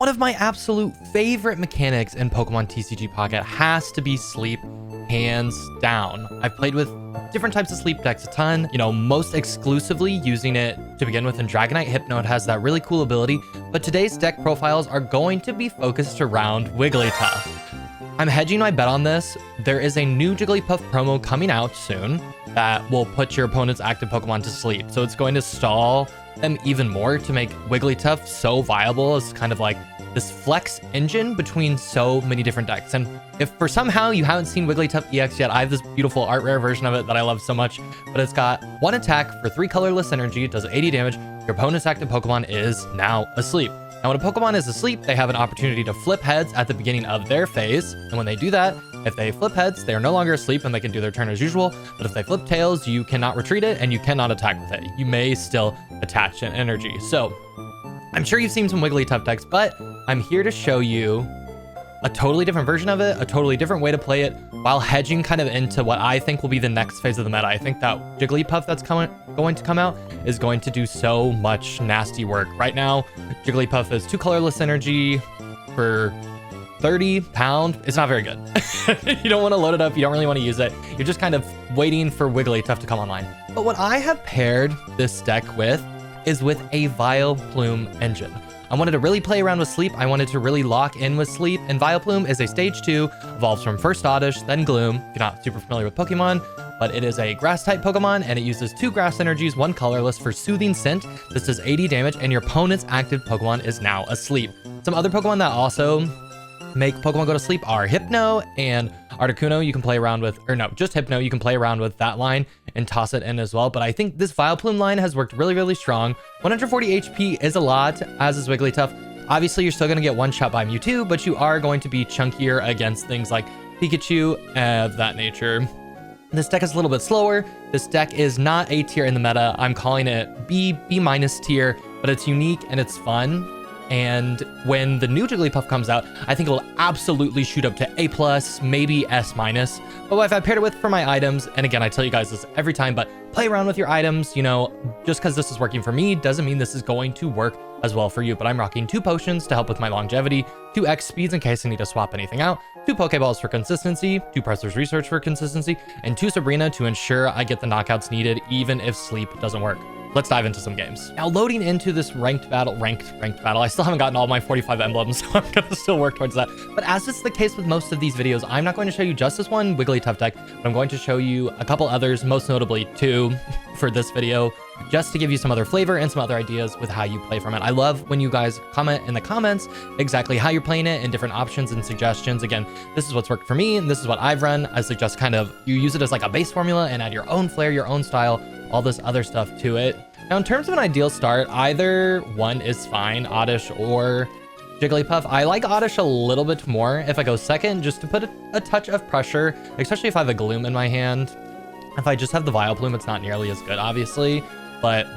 of my absolute favorite mechanics in Pokemon TCG Pocket has to be sleep, hands down. I've played with different types of sleep decks a ton, most exclusively using it to begin with in Dragonite. Hypno has that really cool ability, but today's deck profiles are going to be focused around Wigglytuff. I'm hedging my bet on this. There is a new Jigglypuff promo coming out soon that will put your opponent's active Pokemon to sleep. So it's going to stall them even more to make Wigglytuff so viable as kind of like this flex engine between so many different decks. And if for somehow you haven't seen Wigglytuff EX yet, I have this beautiful art rare version of it that I love so much, but it's got 1 attack for 3 colorless energy, it does 80 damage. Your opponent's active Pokemon is now asleep. Now, when a Pokemon is asleep, they have an opportunity to flip heads at the beginning of their phase. And when they do that, if they flip heads, they are no longer asleep and they can do their turn as usual. But if they flip tails, you cannot retreat it and you cannot attack with it. You may still attach an energy. So I'm sure you've seen some Wigglytuff decks, but I'm here to show you a totally different version of it, a totally different way to play it, while hedging kind of into what I think will be the next phase of the meta. I think that Jigglypuff that's going to come out is going to do so much nasty work. Right now, Jigglypuff is 2 colorless energy for 30 pound. It's not very good. You don't want to load it up. You don't really want to use it. You're just kind of waiting for Wigglytuff to come online. But what I have paired this deck with is with a Vileplume engine. I wanted to really play around with sleep. I wanted to really lock in with sleep. And Vileplume is a stage 2, evolves from first Oddish, then Gloom. If you're not super familiar with Pokemon, but it is a grass type Pokemon and it uses 2 grass energies, 1 colorless for Soothing Scent. This does 80 damage and your opponent's active Pokemon is now asleep. Some other Pokemon that also make Pokemon go to sleep are Hypno and Articuno. You can play around with, or no, just Hypno. You can play around with that line and toss it in as well. But I think this Vileplume line has worked really, really strong. 140 HP is a lot, as is Wigglytuff. Obviously, you're still going to get one shot by Mewtwo, but you are going to be chunkier against things like Pikachu of that nature. This deck is a little bit slower. This deck is not A tier in the meta. I'm calling it B minus tier, but it's unique and it's fun. And when the new Jigglypuff comes out, I think it will absolutely shoot up to A+, maybe S-. But if I paired it with for my items, and again, I tell you guys this every time, but play around with your items, just because this is working for me doesn't mean this is going to work as well for you. But I'm rocking 2 potions to help with my longevity, 2 X speeds in case I need to swap anything out, 2 Pokeballs for consistency, 2 Presser's Research for consistency, and 2 Sabrina to ensure I get the knockouts needed even if sleep doesn't work. Let's dive into some games. Now, loading into this ranked battle, I still haven't gotten all my 45 emblems, so I'm gonna still work towards that. But as is the case with most of these videos, I'm not going to show you just this one Wigglytuff deck, but I'm going to show you a couple others, most notably 2 for this video, just to give you some other flavor and some other ideas with how you play from it. I love when you guys comment in the comments exactly how you're playing it and different options and suggestions. Again, this is what's worked for me, and this is what I've run. I suggest kind of you use it as like a base formula and add your own flair, your own style, all this other stuff to it. Now, in terms of an ideal start, either one is fine, Oddish or Jigglypuff. I like Oddish a little bit more if I go second, just to put a touch of pressure, especially if I have a Gloom in my hand. If I just have the Vileplume, it's not nearly as good, obviously. But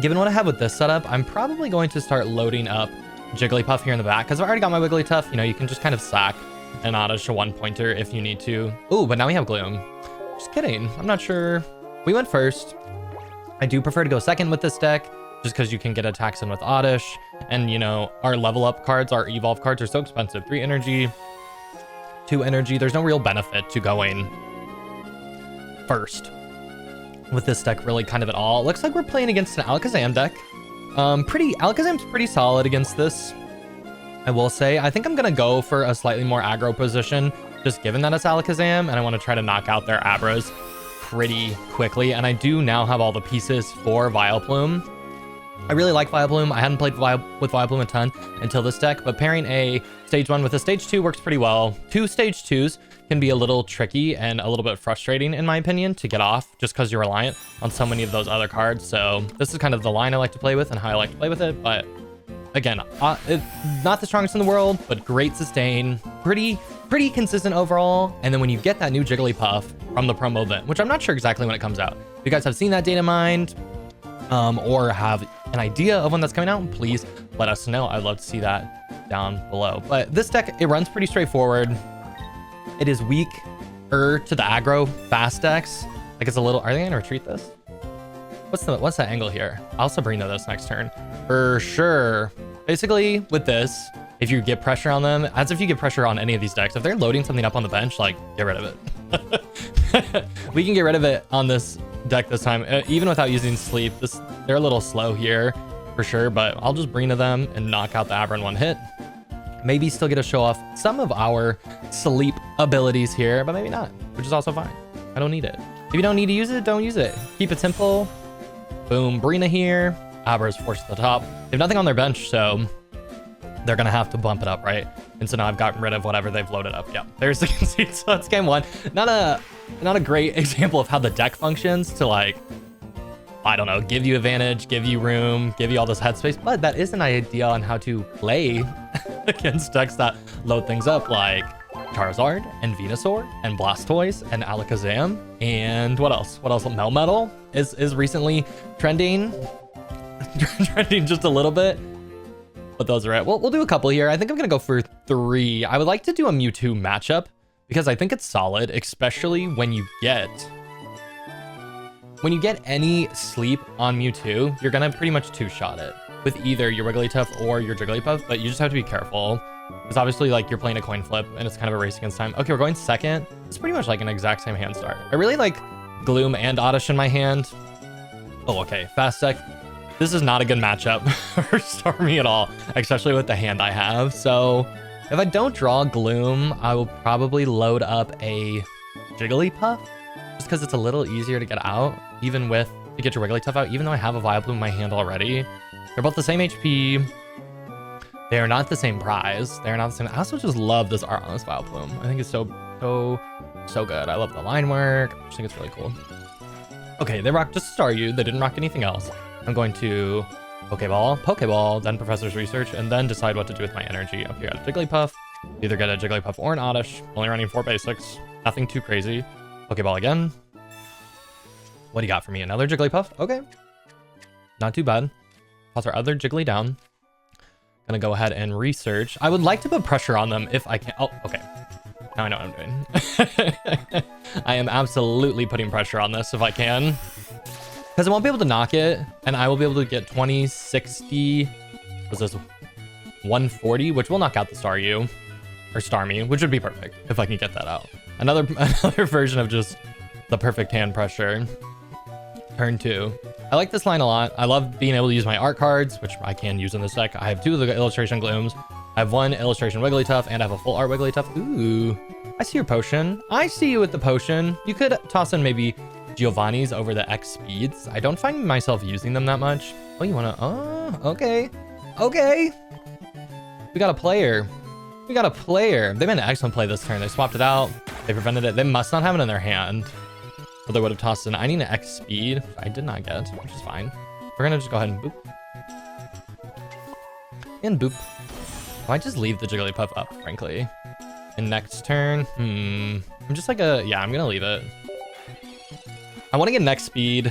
given what I have with this setup, I'm probably going to start loading up Jigglypuff here in the back, because I've already got my Wigglytuff. You can just kind of sack an Oddish a 1-pointer if you need to. Ooh, but now we have Gloom. Just kidding. I'm not sure. We went first. I do prefer to go second with this deck, just because you can get attacks in with Oddish. And, our level up cards, our evolve cards are so expensive. 3 energy, 2 energy. There's no real benefit to going first with this deck really kind of at all. Looks like we're playing against an Alakazam deck. Alakazam's pretty solid against this, I will say. I think I'm going to go for a slightly more aggro position, just given that it's Alakazam, and I want to try to knock out their Abras pretty quickly. And I do now have all the pieces for Vileplume. I really like Vileplume. I hadn't played with Vileplume a ton until this deck, but pairing a stage 1 with a stage 2 works pretty well. 2 stage 2s can be a little tricky and a little bit frustrating, in my opinion, to get off, just because you're reliant on so many of those other cards. So this is kind of the line I like to play with and how I like to play with it. But again, not the strongest in the world, but great sustain, pretty consistent overall. And then when you get that new Jigglypuff from the promo event, which I'm not sure exactly when it comes out, if you guys have seen that data mined or have an idea of when that's coming out, please let us know. I'd love to see that down below. But this deck, it runs pretty straightforward. It is weaker to the aggro fast decks. Like, it's a little, are they gonna retreat this? What's that angle here? I'll Sabrina this next turn for sure. Basically with this, if you get pressure on them, as if you get pressure on any of these decks. If they're loading something up on the bench, like, get rid of it. We can get rid of it on this deck this time, even without using sleep. They're a little slow here for sure, but I'll just bring to them and knock out the Abra in one hit. Maybe still get to show off some of our sleep abilities here, but maybe not, which is also fine. I don't need it. If you don't need to use it, don't use it. Keep it simple. Boom, Brina here. Abra's forced to the top. They have nothing on their bench, so they're gonna have to bump it up, right? And so now I've gotten rid of whatever they've loaded up. Yeah, there's the conceit. So that's game one. Not a great example of how the deck functions to, like, I don't know, give you advantage, give you room, give you all this headspace, but that is an idea on how to play against decks that load things up, like Charizard and Venusaur and Blastoise and Alakazam. And what else? Melmetal is recently trending just a little bit. But those are it. We'll do a couple here. I think I'm gonna go for 3. I would like to do a Mewtwo matchup because I think it's solid, especially when you get any sleep on Mewtwo, you're gonna pretty much two-shot it with either your Wigglytuff or your Jigglypuff, but you just have to be careful. Because obviously, like, you're playing a coin flip and it's kind of a race against time. Okay, we're going second. It's pretty much like an exact same hand start. I really like Gloom and Oddish in my hand. Oh, okay, Fast Deck. This is not a good matchup for Starmie at all, especially with the hand I have. So if I don't draw Gloom, I will probably load up a Jigglypuff just because it's a little easier to get out, even with to get your Wigglytuff out, even though I have a Vileplume in my hand already. They're both the same HP. They are not the same prize. They're not the same. I also just love this art on this Vileplume. I think it's so good. I love the line work. I just think it's really cool. Okay, they rocked just Staryu. They didn't rock anything else. I'm going to Pokeball, then Professor's Research, and then decide what to do with my energy. Okay, got a Jigglypuff. Either get a Jigglypuff or an Oddish. Only running 4 basics. Nothing too crazy. Pokeball again. What do you got for me? Another Jigglypuff? Okay. Not too bad. Toss our other Jiggly down. Gonna go ahead and research. I would like to put pressure on them if I can. Oh, okay. Now I know what I'm doing. I am absolutely putting pressure on this if I can. Because I won't be able to knock it, and I will be able to get 20, 60, what's this, 140, which will knock out the Staryu, or Starmie, which would be perfect if I can get that out. Another version of just the perfect hand pressure. Turn 2. I like this line a lot. I love being able to use my art cards, which I can use in this deck. I have 2 of the illustration Glooms. I have 1 illustration Wigglytuff, and I have a full art Wigglytuff. Ooh, I see your potion. I see you with the potion. You could toss in maybe Giovanni's over the X speeds. I don't find myself using them that much. Oh, you wanna, oh, okay. Okay. We got a player. We got a player. They made an excellent play this turn. They swapped it out. They prevented it. They must not have it in their hand. Or they would have tossed in. I need an X speed. I did not get, which is fine. We're gonna just go ahead and boop. And boop. I might just leave the Jigglypuff up, frankly. And next turn, I'm just like yeah, I'm gonna leave it. I want to get next speed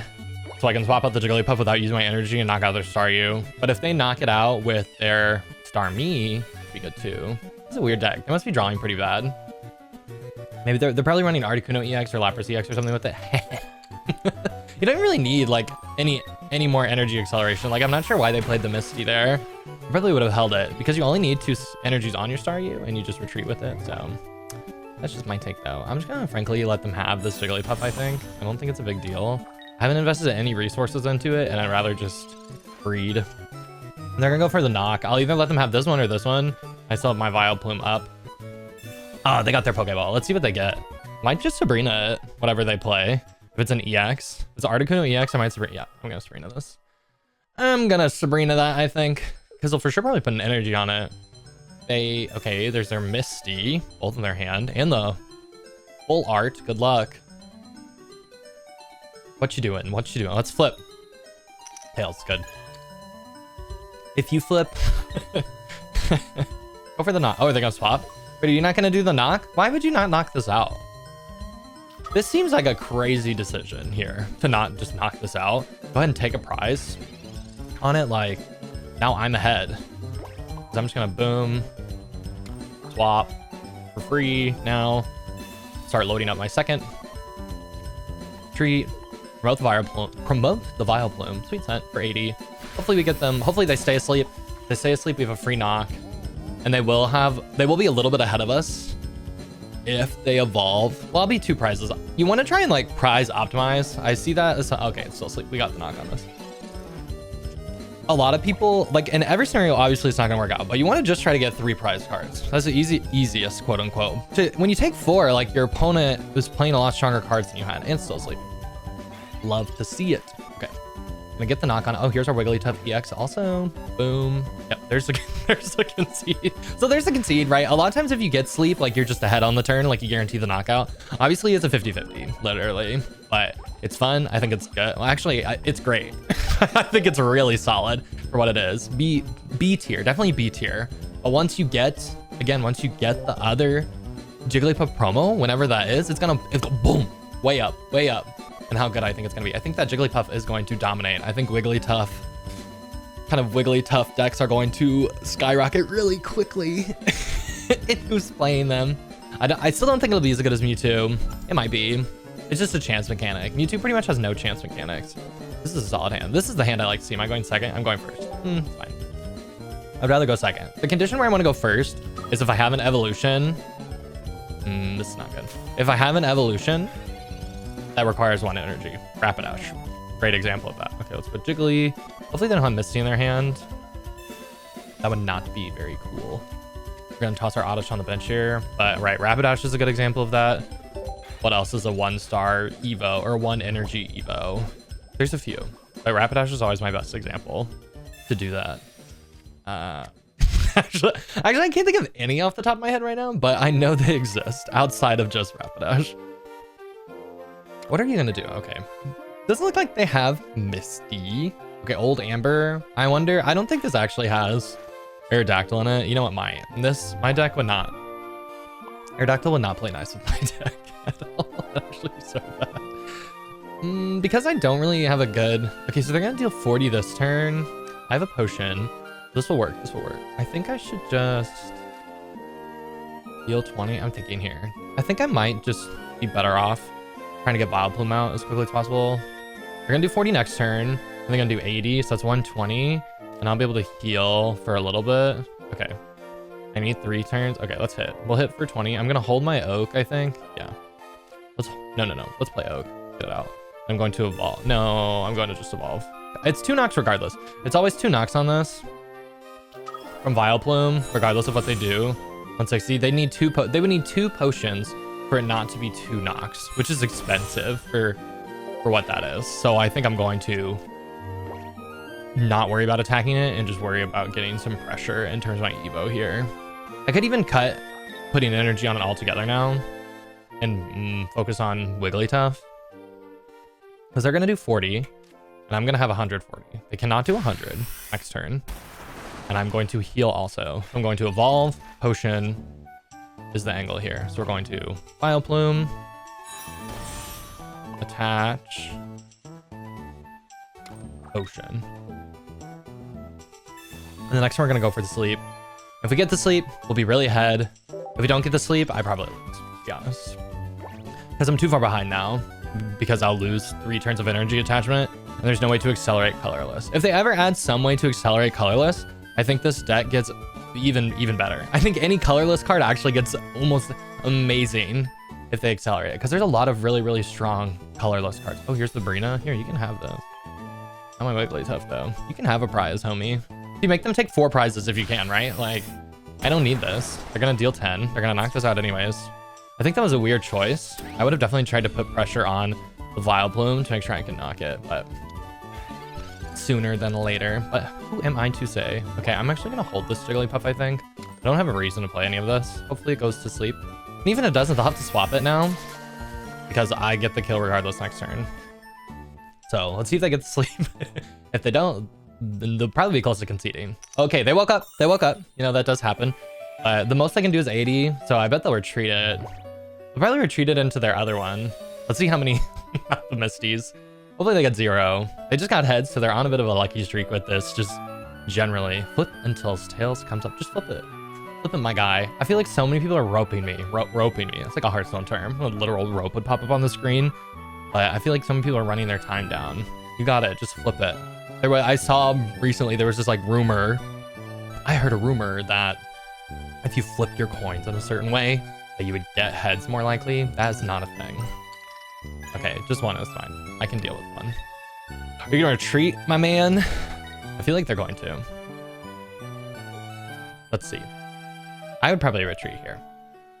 so I can swap out the Jigglypuff without using my energy and knock out their Staryu. But if they knock it out with their Starmie, it'd be good too. It's a weird deck. They must be drawing pretty bad. Maybe they're probably running Articuno EX or Lapras EX or something with it. You don't really need like any more energy acceleration. Like, I'm not sure why they played the Misty there. I probably would have held it because you only need 2 energies on your Staryu and you just retreat with it. So that's just my take though. I'm just gonna frankly let them have this Jigglypuff, I think. I don't think it's a big deal. I haven't invested any resources into it and I'd rather just breed. And they're gonna go for the knock. I'll either let them have this one or this one. I still have my Vileplume up. Oh, they got their Pokeball. Let's see what they get. Might just Sabrina it, whatever they play. If it's an EX. It's Articuno EX, I might Sabrina. Yeah, I'm gonna Sabrina this. I'm gonna Sabrina that, I think. Because they'll for sure probably put an energy on it. Okay, there's their Misty, both in their hand, and the full art. Good luck. What you doing? What you doing? Let's flip. Tails, good. If you flip, go for the knock. Oh, are they gonna swap? But are you not gonna do the knock? Why would you not knock this out? This seems like a crazy decision here to not just knock this out. Go ahead and take a prize on it. Like, now I'm ahead. So I'm just gonna boom, swap for free now. Start loading up my second treat. Promote the Vileplume. Sweet scent for 80. Hopefully we get them. Hopefully they stay asleep. If they stay asleep, we have a free knock. and they will be a little bit ahead of us if they evolve. Well, I'll be 2 prizes. You want to try and like prize optimize. I see that as, okay, it's still sleep. We got the knock on this. A lot of people, like in every scenario, obviously it's not gonna work out, but you want to just try to get 3 prize cards. That's the easiest, quote unquote. When you take 4, like your opponent was playing a lot stronger cards than you had and still sleep. Love to see it. Okay, gonna get the knock on. Oh, here's our Wigglytuff EX also. Boom. Yep, there's the concede. So there's the concede, right? A lot of times if you get sleep, like you're just ahead on the turn, like you guarantee the knockout. Obviously it's a 50-50, literally, but it's fun. I think it's good. Well, actually, it's great. I think it's really solid for what it is. B tier, definitely B tier. But once you get the other Jigglypuff promo, whenever that is, it's gonna boom, way up. And how good I think it's gonna be. I think that Jigglypuff is going to dominate. I think Wigglytuff decks are going to skyrocket really quickly. Who's playing them? I still don't think it'll be as good as Mewtwo. It might be. It's just a chance mechanic. Mewtwo pretty much has no chance mechanics. This is a solid hand. This is the hand I like to see. Am I going second? I'm going first. It's fine. I'd rather go second. The condition where I want to go first is if I have an evolution. This is not good. If I have an evolution that requires 1 energy. Rapidash. Great example of that. Okay, let's put Jiggly. Hopefully they don't have Misty in their hand. That would not be very cool. We're going to toss our Oddish on the bench here. But right, Rapidash is a good example of that. What else is a 1-star Evo or 1 energy Evo? There's a few. But Rapidash is always my best example to do that. Actually, I can't think of any off the top of my head right now, but I know they exist outside of just Rapidash. What are you gonna do? Okay. Doesn't look like they have Misty. Okay, Old Amber. I wonder, I don't think this actually has Aerodactyl in it. You know what, my deck would not. Aerodactyl would not play nice with my deck at all. Actually, so bad. Because I don't really have a good... Okay, so they're gonna deal 40 this turn. I have a potion. This will work, I think I should just deal 20. I'm thinking here. I think I might just be better off trying to get Vileplume out as quickly as possible. They're gonna do 40 next turn. And they're gonna do 80, so that's 120. And I'll be able to heal for a little bit. Okay. I need 3 turns. Okay, let's hit. We'll hit for 20. I'm gonna hold my Oak, I think. Yeah. No. Let's play Oak. Get it out. I'm going to evolve. No, I'm going to just evolve. It's 2 knocks regardless. It's always 2 knocks on this. From Vileplume, regardless of what they do. 160. They need they would need 2 potions for it not to be 2 knocks, which is expensive for what that is. So I think I'm going to not worry about attacking it and just worry about getting some pressure in terms of my Evo here. I could even cut putting energy on it altogether now and focus on Wigglytuff, because they're gonna do 40 and I'm gonna have 140. They cannot do 100 next turn. And I'm going to heal also. I'm going to evolve. Potion is the angle here. So we're going to Vileplume. Attach. Potion. And the next one we're going to go for the sleep. If we get the sleep, we'll be really ahead. If we don't get the sleep, I probably lose, to be honest. Because I'm too far behind now. Because I'll lose 3 turns of energy attachment. And there's no way to accelerate colorless. If they ever add some way to accelerate colorless, I think this deck gets even better. I think any colorless card actually gets almost amazing if they accelerate it, because there's a lot of really strong colorless cards. Oh, here's the Brina. Here, you can have this. Not my Wigglytuff though. You can have a prize, homie. You make them take 4 prizes if you can, right? Like, I don't need this. They're gonna deal 10. They're gonna knock this out anyways. I think that was a weird choice. I would have definitely tried to put pressure on the Vileplume to make sure I can knock it, but sooner than later. But who am I to say? Okay, I'm actually gonna hold this Jigglypuff, I think. I don't have a reason to play any of this. Hopefully it goes to sleep. And even if it doesn't, I'll have to swap it now because I get the kill regardless next turn. So let's see if they get to sleep. If they don't, then they'll probably be close to conceding. Okay, they woke up. They woke up. You know, that does happen. The most they can do is 80, so I bet they'll retreat it. They'll probably retreat it into their other one. Let's see how many the Misties. Hopefully they get 0. They just got heads, so they're on a bit of a lucky streak with this. Just generally flip until tails comes up. Just flip it. Flip it, my guy. I feel like so many people are roping me. Roping me. It's like a Hearthstone term. A literal rope would pop up on the screen. But I feel like some people are running their time down. You got it. Just flip it. I saw recently there was this like rumor. I heard a rumor that if you flip your coins in a certain way, that you would get heads more likely. That is not a thing. Okay, just one is fine. I can deal with one. Are you gonna retreat, my man? I feel like they're going to. Let's see. I would probably retreat here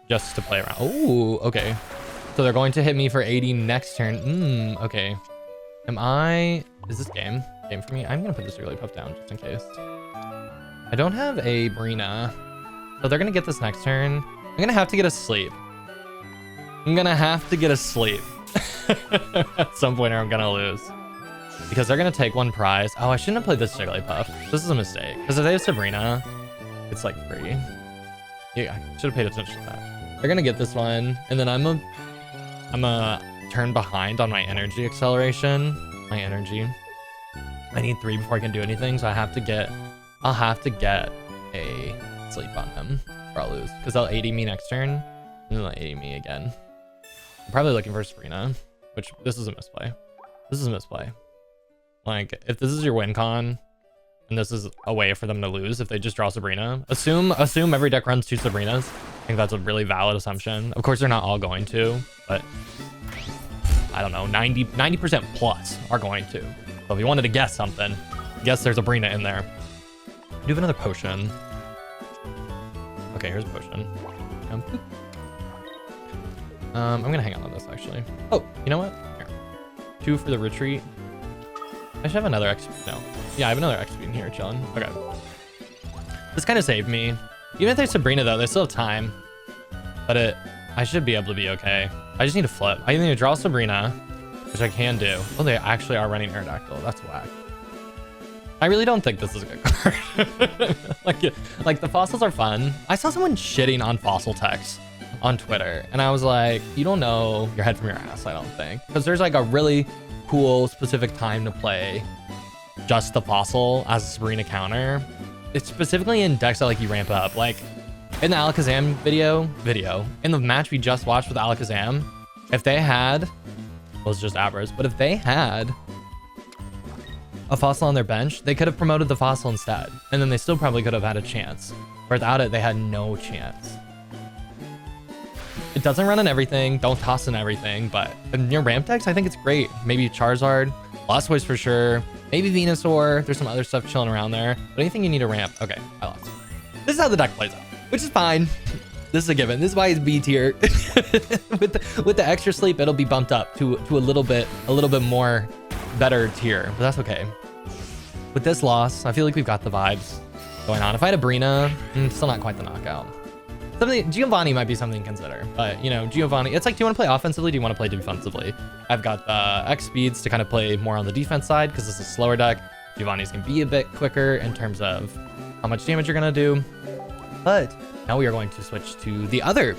just to play around. Oh, okay. So they're going to hit me for 80 next turn. Okay. Is this game for me? I'm gonna put this Wigglytuff down just in case. I don't have a Brina. So they're gonna get this next turn. I'm gonna have to get a sleep. At some point or I'm gonna lose. Because they're gonna take one prize. Oh, I shouldn't have played this Wigglytuff. This is a mistake. Because if they have Sabrina, it's like free. Yeah, I should have paid attention to that. They're gonna get this one, and then I'm a turn behind on my energy acceleration. I need 3 before I can do anything, so I'll have to get a sleep on them, or I'll lose. Because they'll 80 me next turn, and then they'll 80 me again. I'm probably looking for Sabrina, which this is a misplay. Like, if this is your win con, and this is a way for them to lose, if they just draw Sabrina, assume every deck runs 2 Sabrinas. I think that's a really valid assumption. Of course, they're not all going to, but I don't know, 90% plus are going to. So if you wanted to guess something, guess there's a Brina in there. I do have another potion. Okay, here's a potion. I'm gonna hang on to this actually. Oh, you know what? Here. 2 for the retreat. I should have another XP. No. Yeah, I have another XP in here chilling. Okay. This kind of saved me. Even if there's Sabrina though, they still have time. But I should be able to be okay. I just need to flip. I need to draw Sabrina, which I can do. Oh, they actually are running Aerodactyl. That's whack. I really don't think this is a good card. like the fossils are fun. I saw someone shitting on fossil text on Twitter, and I was like, you don't know your head from your ass, I don't think. Because there's like a really cool specific time to play just the fossil as a Sabrina counter. It's specifically in decks that like you ramp up. Like in the Alakazam video, in the match we just watched with Alakazam, if they had, well, it's just Abras, but if they had a fossil on their bench, they could have promoted the fossil instead, and then they still probably could have had a chance. Without it, they had no chance. It doesn't run in everything, don't toss in everything, but in your ramp decks, I think it's great. Maybe Charizard, Blastoise for sure, maybe Venusaur, there's some other stuff chilling around there, but anything you need to ramp. Okay, I lost. This is how the deck plays out, which is fine. This is a given. This is why it's B tier. with the extra sleep, it'll be bumped up to a little bit more better tier, but that's okay. With this loss, I feel like we've got the vibes going on. If I had a Brina, still not quite the knockout. Giovanni might be something to consider, but you know, Giovanni, it's like, do you want to play offensively? Do you want to play defensively? I've got the X speeds to kind of play more on the defense side because this is a slower deck. Giovanni's can be a bit quicker in terms of how much damage you're going to do. But now we are going to switch to the other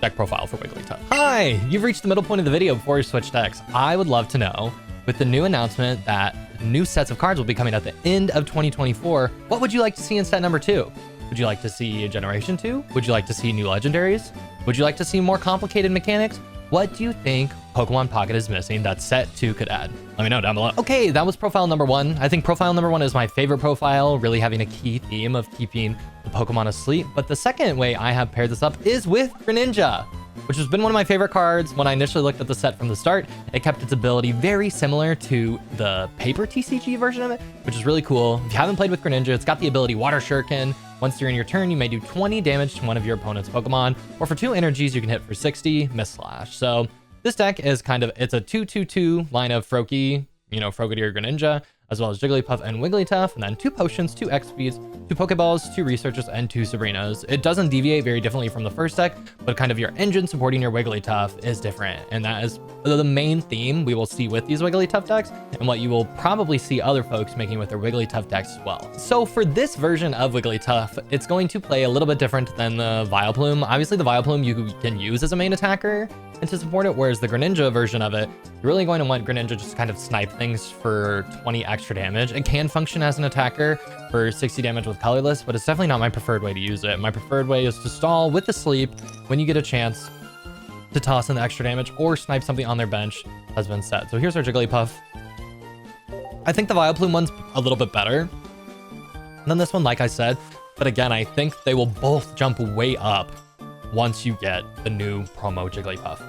deck profile for Wigglytuff. Hi, you've reached the middle point of the video before you switch decks. I would love to know, with the new announcement that new sets of cards will be coming at the end of 2024, what would you like to see in set number 2? Would you like to see a Generation 2? Would you like to see new legendaries? Would you like to see more complicated mechanics? What do you think Pokemon Pocket is missing that set 2 could add? Let me know down below. Okay, that was profile number 1. I think profile number 1 is my favorite profile, really having a key theme of keeping the Pokemon asleep. But the second way I have paired this up is with Greninja, which has been one of my favorite cards. When I initially looked at the set from the start, it kept its ability very similar to the paper TCG version of it, which is really cool. If you haven't played with Greninja, it's got the ability Water Shuriken. Once during your turn, you may do 20 damage to one of your opponent's Pokemon, or for 2 energies, you can hit for 60 Miss Slash. So this deck is kind of, it's a 2-2-2 line of Froakie, you know, Frogadier, Greninja, as well as Jigglypuff and Wigglytuff, and then 2 potions, 2 X speeds, 2 Pokeballs, 2 researchers, and 2 Sabrinas. It doesn't deviate very differently from the first deck, but kind of your engine supporting your Wigglytuff is different, and that is the main theme we will see with these Wigglytuff decks, and what you will probably see other folks making with their Wigglytuff decks as well. So for this version of Wigglytuff, it's going to play a little bit different than the Vileplume. Obviously, the Vileplume you can use as a main attacker and to support it, whereas the Greninja version of it, you're really going to want Greninja just to kind of snipe things for 20 extra damage. It can function as an attacker for 60 damage with colorless, but it's definitely not my preferred way to use it. My preferred way is to stall with the sleep when you get a chance to toss in the extra damage or snipe something on their bench has been set. So here's our Jigglypuff. I think the Vileplume one's a little bit better than this one. Like I said, But again, I think they will both jump way up once you get the new promo Jigglypuff,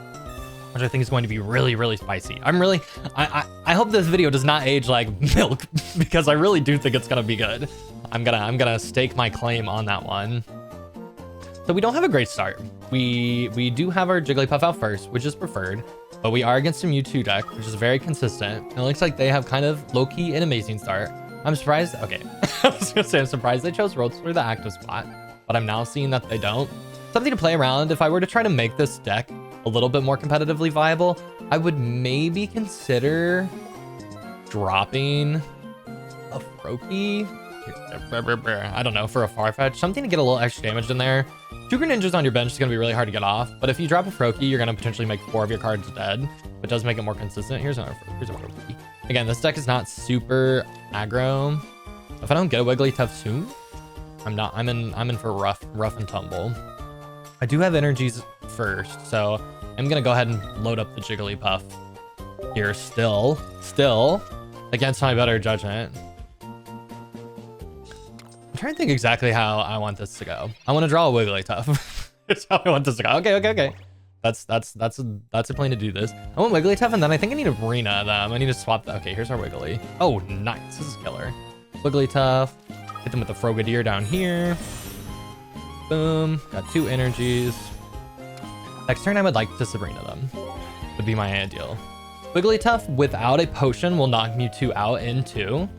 which I think is going to be really, really spicy. I hope this video does not age like milk because I really do think it's gonna be good. I'm gonna stake my claim on that one. So we don't have a great start. We do have our Jigglypuff out first, which is preferred, but we are against a Mewtwo deck, which is very consistent. It looks like they have kind of low-key an amazing start. I'm surprised. Okay, I was gonna say I'm surprised they chose Roadster the active spot, but I'm now seeing that they don't. Something to play around. If I were to try to make this deck a little bit more competitively viable, I would maybe consider dropping a Froakie. I don't know, for a Farfetch, something to get a little extra damage in there. 2 Greninjas on your bench is going to be really hard to get off, but if you drop a Froakie, you're going to potentially make 4 of your cards dead, which does make it more consistent. Here's a Froakie. Again, this deck is not super aggro. If I don't get a Wigglytuff soon, I'm in for rough and tumble. I do have energies first, so I'm going to go ahead and load up the Jigglypuff here still against my better judgment. I'm trying to think exactly how I want this to go. I want to draw a Wigglytuff. That's how I want this to go. Okay. That's a plan to do this. I want Wigglytuff, and then I think I need to arena them. I need to swap the... Okay, here's our Wiggly. Oh, nice. This is killer. Wigglytuff. Hit them with the Frogadier down here. Boom. Got 2 energies. Next turn, I would like to Sabrina them. Would be my ideal. Wigglytuff without a potion will knock Mewtwo out in 2.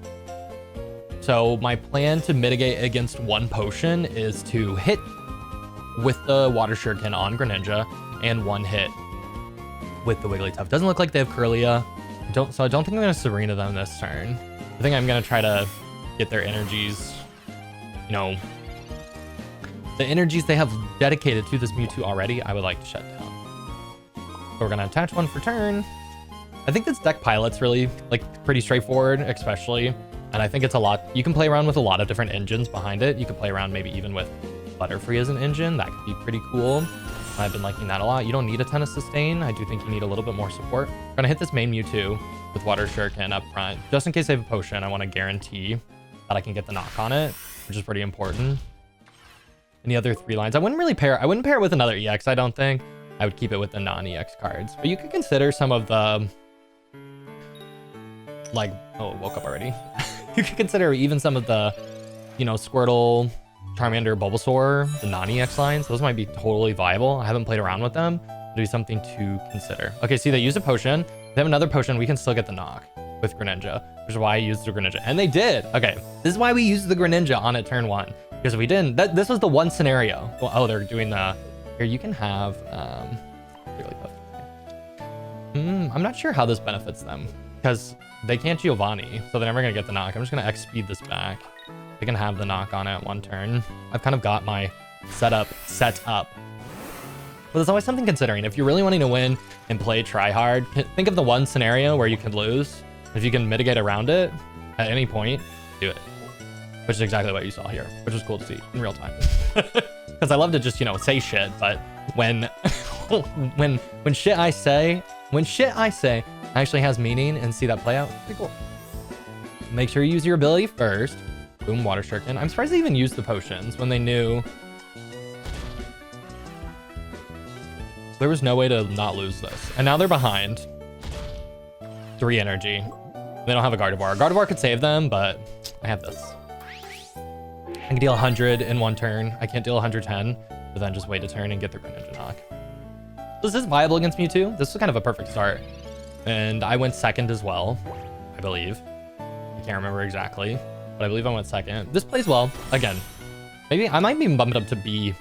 So my plan to mitigate against 1 potion is to hit with the Water Shuriken on Greninja and 1 hit with the Wigglytuff. Doesn't look like they have Kirlia. So I don't think I'm going to Sabrina them this turn. I think I'm going to try to get their energies, you know, the energies they have dedicated to this Mewtwo already, I would like to shut down. So we're going to attach 1 for turn. I think this deck pilot's really like pretty straightforward, especially. And I think it's a lot, you can play around with a lot of different engines behind it. You could play around maybe even with Butterfree as an engine. That could be pretty cool. I've been liking that a lot. You don't need a ton of sustain. I do think you need a little bit more support. I'm gonna hit this main Mewtwo with Water Shuriken up front. Just in case I have a potion, I want to guarantee that I can get the knock on it, which is pretty important. Any other 3 lines? I wouldn't pair it with another EX, I don't think. I would keep it with the non-EX cards. But you could consider some of the... like, oh, woke up already. You could consider even some of the, you know, Squirtle, Charmander, Bulbasaur, the non-EX lines. Those might be totally viable. I haven't played around with them. It'd be something to consider. Okay, see, they use a potion. If they have another potion, we can still get the knock with Greninja, which is why I used the Greninja. And they did. Okay, this is why we used the Greninja on at turn 1. Because if we didn't, this was the one scenario. Well, oh, they're doing the... Here, you can have... I'm not sure how this benefits them. Because they can't Giovanni, so they're never going to get the knock. I'm just going to X speed this back. They can have the knock on it 1 turn. I've kind of got my setup set up. But there's always something considering. If you're really wanting to win and play try hard, think of the one scenario where you could lose. If you can mitigate around it at any point, do it. Which is exactly what you saw here, which was cool to see in real time. Because I love to just, you know, say shit, but when when shit I say actually has meaning and see that play out, pretty cool. Make sure you use your ability first. Boom, Water Shuriken. I'm surprised they even used the potions when they knew there was no way to not lose this. And now they're behind. 3 energy. They don't have a Gardevoir. Gardevoir could save them, but I have this. I can deal 100 in 1 turn. I can't deal 110, but then just wait a turn and get the Greninja knock. So is this viable against Mewtwo? This was kind of a perfect start. And I went second as well, I believe. I can't remember exactly, but I believe I went second. This plays well. Again, maybe I might be bumped up to B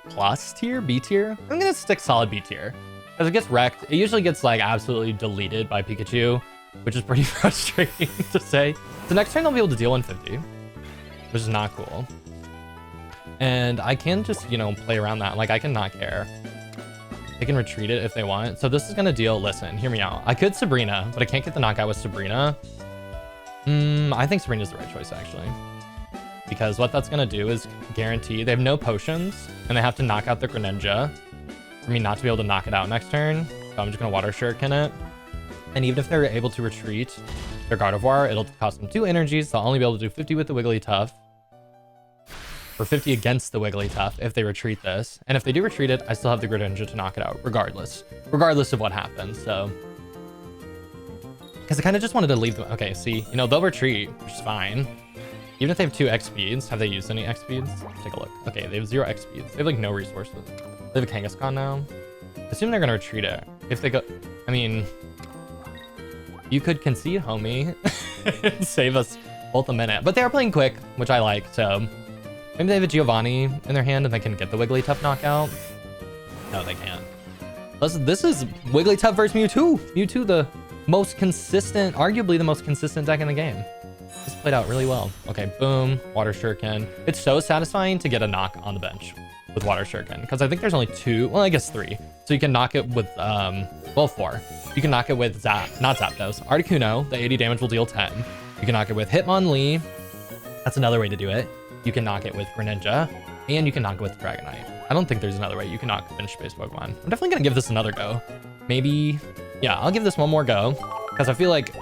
plus tier, B tier. I'm gonna stick solid B tier. As it gets wrecked, it usually gets like absolutely deleted by Pikachu, which is pretty frustrating to say. So next turn I'll be able to deal 150, which is not cool. And I can just, you know, play around that. Like I can not care. They can retreat it if they want. So this is gonna deal, listen, hear me out. I could Sabrina, but I can't get the knockout with Sabrina. I think Sabrina's the right choice actually. Because what that's gonna do is guarantee they have no potions and they have to knock out the Greninja for me not to be able to knock it out next turn. So I'm just gonna Water Shuriken it. And even if they're able to retreat their Gardevoir, it'll cost them 2 energies. They'll only be able to do 50 with the Wigglytuff. for 50 against the Wigglytuff if they retreat this. And if they do retreat it, I still have the Greninja to knock it out regardless of what happens. So, because I kind of just wanted to leave them. Okay, see, you know, they'll retreat, which is fine. Even if they have 2 X speeds, have they used any X speeds? Take a look. Okay, they have 0 X speeds. They have like no resources. They have a Kangaskhan now. Assume they're gonna retreat it. If they go, I mean, you could concede, homie, and save us both a minute. But they are playing quick, which I like. So maybe they have a Giovanni in their hand and they can get the Wigglytuff knockout. No, they can't. This is Wigglytuff versus Mewtwo. Mewtwo, the most consistent, arguably the most consistent deck in the game. This played out really well. Okay, boom, Water Shuriken. It's so satisfying to get a knock on the bench with Water Shuriken, because I think there's only 2, well, I guess 3. So you can knock it with, well, 4. You can knock it with not Zapdos. Articuno, the 80 damage will deal 10. You can knock it with Hitmonlee. That's another way to do it. You can knock it with Greninja, and you can knock it with Dragonite. I don't think there's another way you can knock bench-based Pokemon. I'm definitely gonna give this another go. Maybe, yeah, I'll give this one more go, because I feel like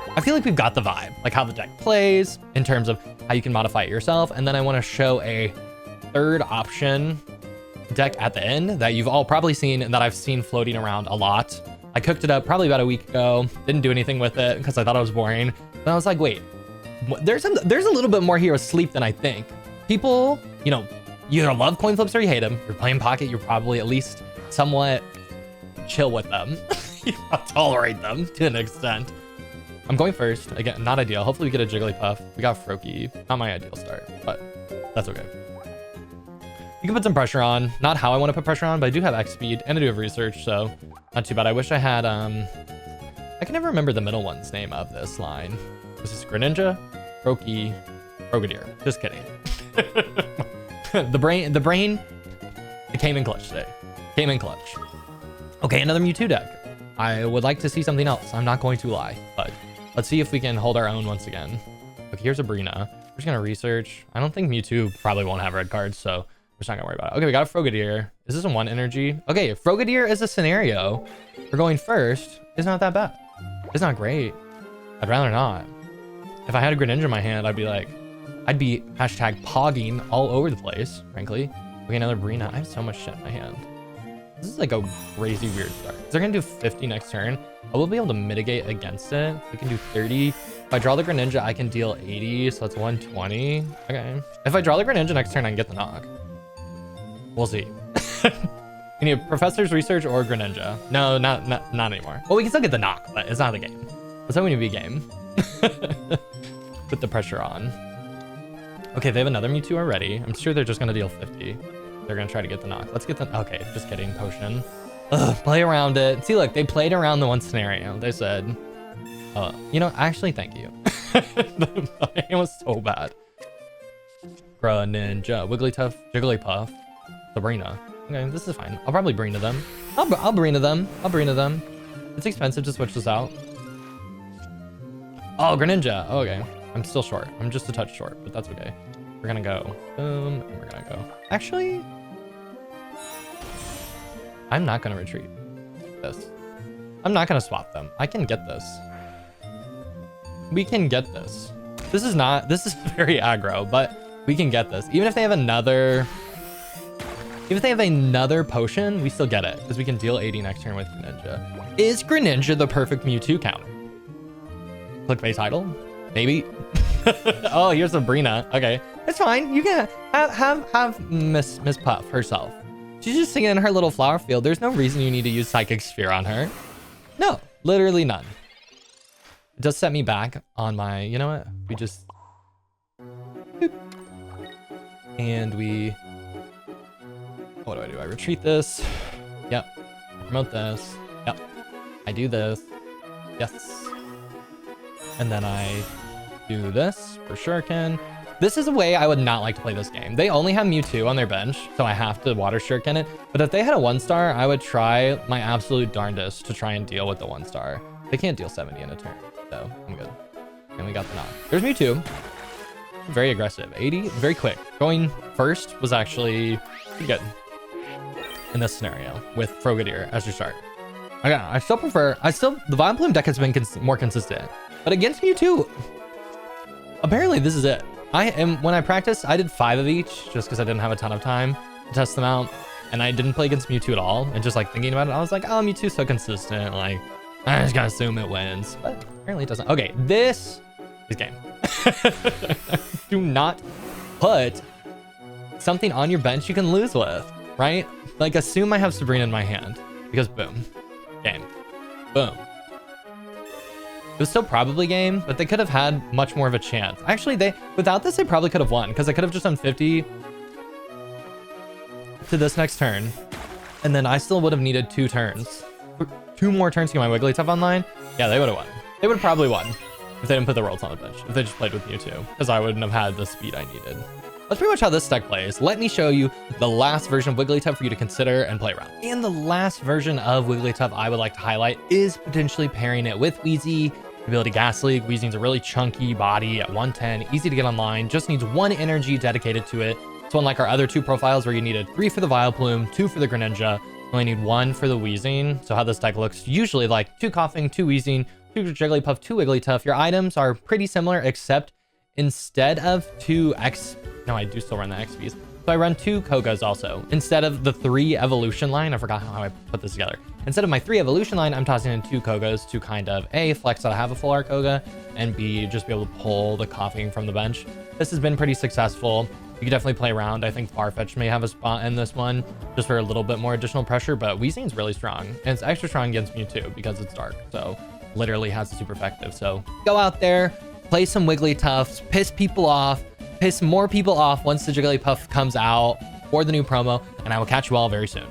we've got the vibe, like how the deck plays in terms of how you can modify it yourself. And then I want to show a third option deck at the end that you've all probably seen and that I've seen floating around a lot. I cooked it up probably about a week ago, didn't do anything with it because I thought it was boring. Then I was like, wait, there's a little bit more here with sleep than I think. People, you know, you either love coin flips or you hate them. You're playing Pocket, you're probably at least somewhat chill with them. You tolerate them to an extent. I'm going first. Again, not ideal. Hopefully we get a Jigglypuff. We got Froakie. Not my ideal start, but that's okay. You can put some pressure on. Not how I want to put pressure on, but I do have X speed and I do have research, so not too bad. I wish I had, I can never remember the middle one's name of this line. This is Greninja, Froakie, Frogadier. Just kidding. The brain, it came in clutch today. Came in clutch. Okay, another Mewtwo deck. I would like to see something else. I'm not going to lie, but let's see if we can hold our own once again. Okay, here's a Brina. We're just gonna research. I don't think Mewtwo probably won't have red cards, so we're just not gonna worry about it. Okay, we got a Frogadier. Is this a 1 energy? Okay, Frogadier is a scenario. We're going first. It's not that bad. It's not great. I'd rather not. If I had a Greninja in my hand, I'd be hashtag pogging all over the place, frankly. Okay, another Brina. I have so much shit in my hand. This is like a crazy weird start. They're gonna do 50 next turn. I will be able to mitigate against it. We can do 30. If I draw the Greninja, I can deal 80, so that's 120. Okay. If I draw the Greninja next turn, I can get the knock. We'll see. We need Professor's Research or Greninja. No, not anymore. Well, we can still get the knock, but it's not the game. That's how we need to be game. Put the pressure on. Okay, they have another Mewtwo already. I'm sure they're just gonna deal 50. They're gonna try to get the knock. Let's get the, okay, just kidding, potion. Ugh, play around it. See, look, they played around the one scenario. They said, you know, actually, thank you. The game was so bad. Greninja, Wigglytuff, Jigglypuff, Sabrina. Okay, this is fine. I'll probably Brina them. I'll Brina them. I'll Brina them. It's expensive to switch this out. Oh, Greninja. Oh, okay. I'm still short. I'm just a touch short, but that's okay. We're gonna go boom, and we're gonna go. Actually, I'm not gonna retreat this. I'm not gonna swap them. I can get this. We can get this. This is very aggro, but we can get this. Even if they have another potion, we still get it because we can deal 80 next turn with Greninja. Is Greninja the perfect Mewtwo counter? Clickbait title? Maybe. Oh, here's Sabrina. Okay, it's fine. You can have Miss Puff herself. She's just singing in her little flower field. There's no reason you need to use Psychic Sphere on her. No, literally none. It does set me back on my, you know what? We just, boop. And we, what do? I retreat this. Yep. Promote this. Yep. I do this. Yes. And then I do this for Shuriken. This is a way I would not like to play this game. They only have Mewtwo on their bench, so I have to Water Shuriken it. But if they had a 1-star, I would try my absolute darndest to try and deal with the 1-star. They can't deal 70 in a turn, so I'm good. And we got the knock. There's Mewtwo. Very aggressive. 80, very quick. Going first was actually pretty good in this scenario with Frogadier as your start. Again, I still prefer, the Vine Plume deck has been more consistent. But against Mewtwo, apparently this is it. When I practiced, I did 5 of each just because I didn't have a ton of time to test them out. And I didn't play against Mewtwo at all. And just like thinking about it, I was like, oh, Mewtwo's so consistent. Like, I just gotta assume it wins. But apparently it doesn't. Okay, this is game. Do not put something on your bench you can lose with, right? Like, assume I have Sabrina in my hand. Because boom. Game. Boom. It was still probably game, but they could have had much more of a chance. Actually, without this, they probably could have won. Because I could have just done 50 to this next turn, and then I still would have needed 2 turns. 2 more turns to get my Wigglytuff online. Yeah, they would have won. They would have probably won if they didn't put the rolls on the bench, if they just played with Mewtwo, because I wouldn't have had the speed I needed. That's pretty much how this deck plays. Let me show you the last version of Wigglytuff for you to consider and play around. And the last version of Wigglytuff I would like to highlight is potentially pairing it with Wheezy, ability Gas League. Wheezing's a really chunky body at 110, easy to get online, just needs 1 energy dedicated to it. So unlike our other 2 profiles where you needed 3 for the Vileplume, 2 for the Greninja, you only need 1 for the Wheezing. So how this deck looks usually like 2 Coughing, 2 Wheezing, 2 Jigglypuff, 2 Wigglytuff. Your items are pretty similar, except instead of 2 X... No, I do still run the XPs. So I run 2 Kogas also. Instead of the 3 evolution line, I forgot how I put this together. Instead of my 3 evolution line, I'm tossing in 2 Kogas to kind of A, flex that I have a full art Koga, and B, just be able to pull the Coughing from the bench. This has been pretty successful. You can definitely play around. I think Farfetch may have a spot in this one just for a little bit more additional pressure, but Weezing's really strong. And it's extra strong against Mewtwo because it's dark. So literally has the super effective. So go out there, play some Wigglytuffs, piss people off, piss more people off once the Jigglypuff comes out or the new promo, and I will catch you all very soon.